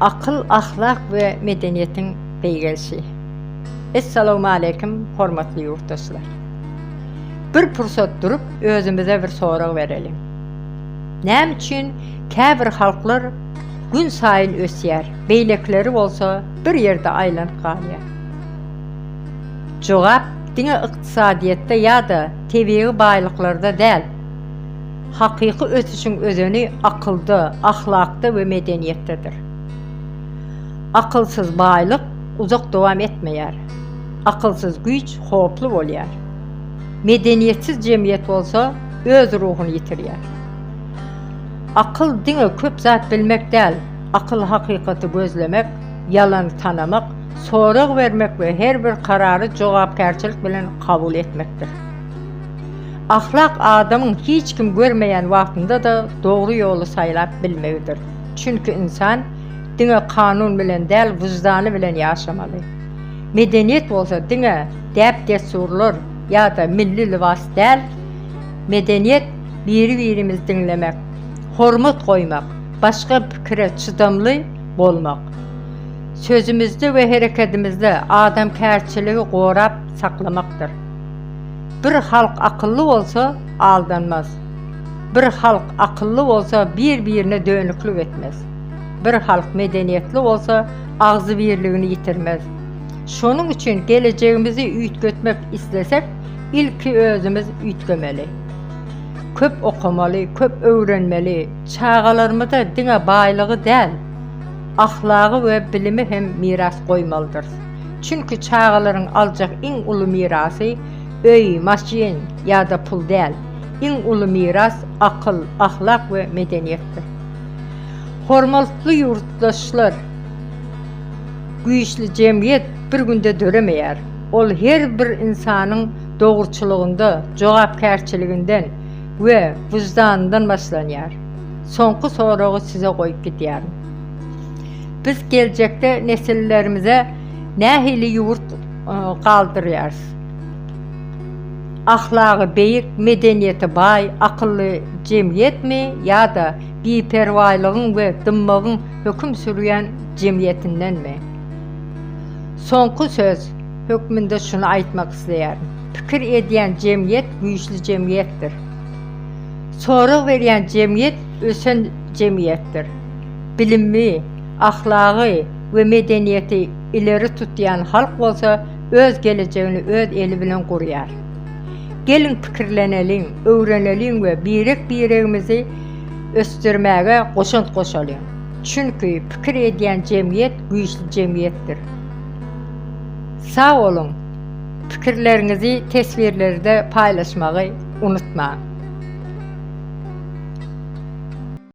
Akıl, ahlak ve medeniyetin beýgelşi. Assalamu aleykum, hormatly ýurtdaşlar. Bir pursat durup özümüze bir sorag berelim. Näme üçin käbir halklar gün saýyn ösýär, beýlekleri bolsa bir ýerde aýlanyp galýar? Jogap diňe ykdysadyýetde ýa-da tebiği baýlyklarda däl. Hakyky ösüşiň özüni akylda, ahlakda we medeniýetdedir. Akılsız baýlyk uzak dowam etmeýär. Akılsız güýç hoply bolýar. Medeniýetsiz jemgyýet bolsa öz ruhuny ýitirýär. Akıl diňe köp zat bilmek däl. Akıl hakykaty gözlemek, ýalany tanamak, sorag bermek we her bir karary jogapkärçilik bilen kabul etmekdir. Ahlak adamyň hiç kim görmeýän wagtynda da dogry ýoly saýlap bilmegidir. Çünki insan diňe kanun bilen däl, wyjdany bilen ýaşamaly. Medeniýet bolsa diňe däp-dessurlar ýa-da milli libas däl, medeniýet biri-birimiz diňlemek, hormat goýmak, başga pikire çydamly bolmak. Sözümizde we hereketimizde adamkärçiligi gorap saklamakdyr. Bir halk akıllı bolsa aldanmaz. Bir halk akıllı bolsa bir-birine dönüklük etmez. Bir halk medeniýetli bolsa agzy birligini ýitirmez. Şonuň üçin gelejegimizi üýtgetmek islesek, ilki özümüz üýtgemeli. Köp okumaly, köp öwrenmeli. Çağalarymyza diňe baýlygy däl, ahlagy we bilimi hem miras goýmalydyr. Çünki çağalaryň aljak iň uly mirasy öý, maşin ýa-da pul däl. Iň uly miras akyl, ahlak we medeniýetdir. Hormatly ýurtdaşlar, güýçli jemgyýet bir günde döremeýär. Ol her bir insanyň dogurçylygynda, jogapkärçiliginden we wyjdanyndan başlanýar. Soňky soragy size goýup gidýär. Biz geljekde nesillerimize nähili ýurt galdyrýarys? Ahlagy beýik, medeniýeti baý, akylly jemgyýetmi ýa-da biperwaýlygyň we dymmagyň hökm sürýän jemgyýetindenmi? Soňky söz hökmünde şunu aýtmak isleýär. Pikir edýän jemgyýet güýçli jemgyýetdir. Sorag berýän jemgyýet ösen jemgyýetdir. Bilimli, ahlagy we medeniýeti ileri tutýan halk bolsa öz gelejegini öz eli bilen gurýar. Gelin pikirleneliň, öwreneliň we birek-biregimizi östürmäge goşant goşalyň. Çünki pikir edýän jemgyýet güýçli jemgyýetdir. Sağ olun. Pikirlerinizi tesvirlerde paylaşmagy unutmaň.